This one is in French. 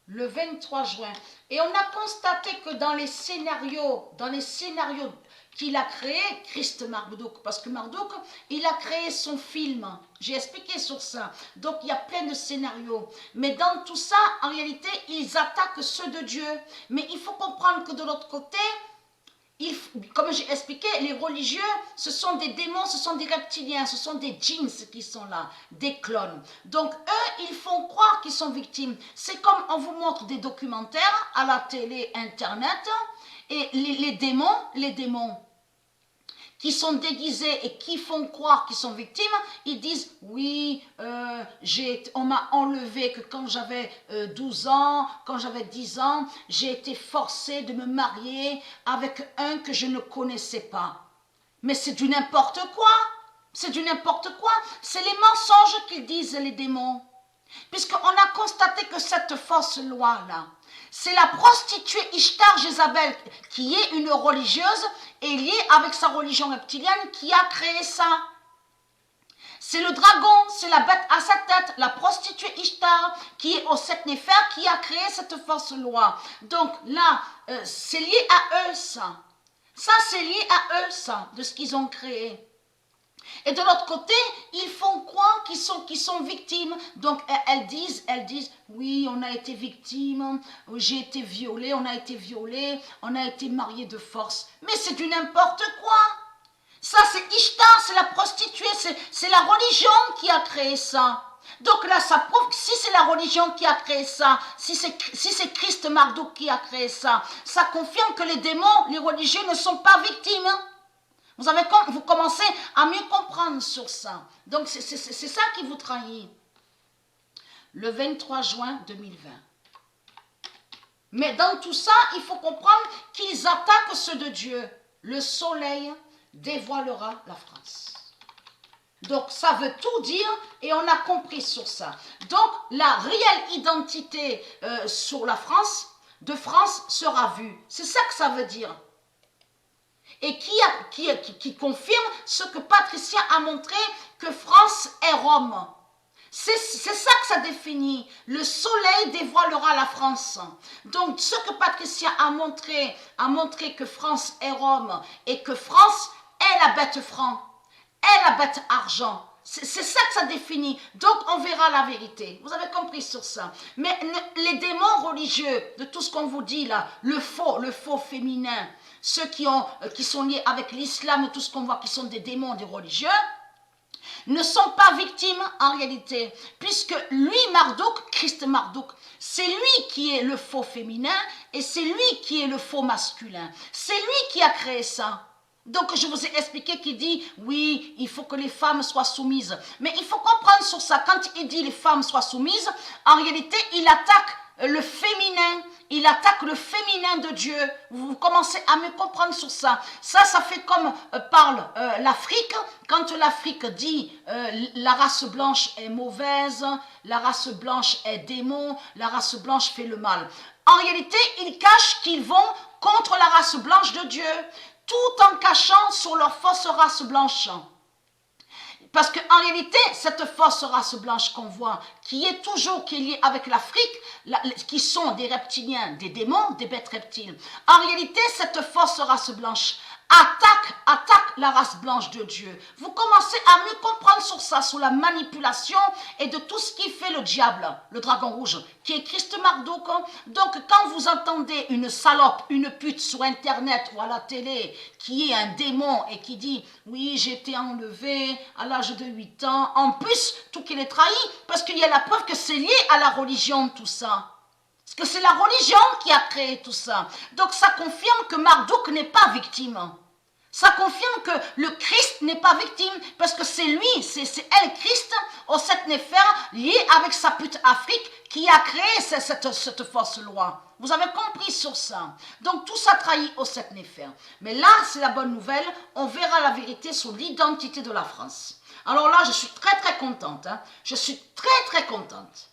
le 23 juin. Et on a constaté que dans les scénarios qu'il a créé, Christ Marduk, parce que Marduk, il a créé son film. J'ai expliqué sur ça. Donc, il y a plein de scénarios. Mais dans tout ça, en réalité, ils attaquent ceux de Dieu. Mais il faut comprendre que de l'autre côté, comme j'ai expliqué, les religieux, ce sont des démons, ce sont des reptiliens, ce sont des djinns qui sont là, des clones. Donc, eux, ils font croire qu'ils sont victimes. C'est comme on vous montre des documentaires à la télé, Internet, et les démons qui sont déguisés et qui font croire qu'ils sont victimes, ils disent « Oui, on m'a enlevé que quand j'avais 12 ans, quand j'avais 10 ans, j'ai été forcée de me marier avec un que je ne connaissais pas. » Mais c'est du n'importe quoi. C'est du n'importe quoi. C'est les mensonges qu'ils disent, les démons. Puisqu'on a constaté que cette fausse loi-là, c'est la prostituée Ishtar Jézabel, qui est une religieuse et liée avec sa religion reptilienne, qui a créé ça. C'est le dragon, c'est la bête à sa tête, la prostituée Ishtar, qui est au sept néphers, qui a créé cette fausse loi. Donc là, c'est lié à eux, ça. Ça, c'est lié à eux, ça, de ce qu'ils ont créé. Et de l'autre côté, ils font croire qu'ils sont victimes. Donc, elles disent, oui, on a été victime, j'ai été violée, on a été violée, on a été marié de force. Mais c'est du n'importe quoi. Ça, c'est Ishtar, c'est la prostituée, c'est la religion qui a créé ça. Donc là, ça prouve que si c'est la religion qui a créé ça, si c'est Christ Marduk qui a créé ça, ça confirme que les démons, les religieux ne sont pas victimes. Vous commencez à mieux comprendre sur ça. Donc, c'est ça qui vous trahit. Le 23 juin 2020. Mais dans tout ça, il faut comprendre qu'ils attaquent ceux de Dieu. Le soleil dévoilera la France. Donc, ça veut tout dire et on a compris sur ça. Donc, la réelle identité sur la France, de France, sera vue. C'est ça que ça veut dire. Et qui confirme ce que Patricia a montré, que France est Rome. C'est ça que ça définit. Le soleil dévoilera la France. Donc, ce que Patricia a montré que France est Rome et que France est la bête franc, est la bête argent. C'est ça que ça définit. Donc, on verra la vérité. Vous avez compris sur ça. Mais les démons religieux, de tout ce qu'on vous dit là, le faux féminin, ceux qui sont liés avec l'islam, tout ce qu'on voit qui sont des démons, des religieux, ne sont pas victimes en réalité. Puisque lui, Marduk, Christ Marduk, c'est lui qui est le faux féminin et c'est lui qui est le faux masculin. C'est lui qui a créé ça. Donc, je vous ai expliqué qu'il dit, oui, il faut que les femmes soient soumises. Mais il faut comprendre sur ça. Quand il dit les femmes soient soumises, en réalité, il attaque le féminin. Il attaque le féminin de Dieu. Vous commencez à me comprendre sur ça. Ça fait comme parle l'Afrique. Quand l'Afrique dit la race blanche est mauvaise, la race blanche est démon, la race blanche fait le mal. En réalité, ils cachent qu'ils vont contre la race blanche de Dieu, tout en cachant sur leur fausse race blanche. Parce qu'en réalité, cette fausse race blanche qu'on voit, qui est liée avec l'Afrique, qui sont des reptiliens, des démons, des bêtes reptiles, en réalité, cette fausse race blanche attaque la race blanche de Dieu. Vous commencez à mieux comprendre sur ça, sur la manipulation et de tout ce qui fait le diable, le dragon rouge, qui est Christ Marduk. Donc, quand vous entendez une salope, une pute sur Internet ou à la télé, qui est un démon et qui dit « Oui, j'ai été enlevé à l'âge de 8 ans », en plus, tout qu'il est trahi, parce qu'il y a la preuve que c'est lié à la religion, tout ça. Parce que c'est la religion qui a créé tout ça. Donc ça confirme que Marduk n'est pas victime. Ça confirme que le Christ n'est pas victime. Parce que c'est lui, c'est elle, Christ, au sept néphers, lié avec sa pute Afrique, qui a créé cette fausse loi. Vous avez compris sur ça. Donc tout ça trahit au sept néphers. Mais là, c'est la bonne nouvelle. On verra la vérité sur l'identité de la France. Alors là, je suis très très contente. Je suis très très contente.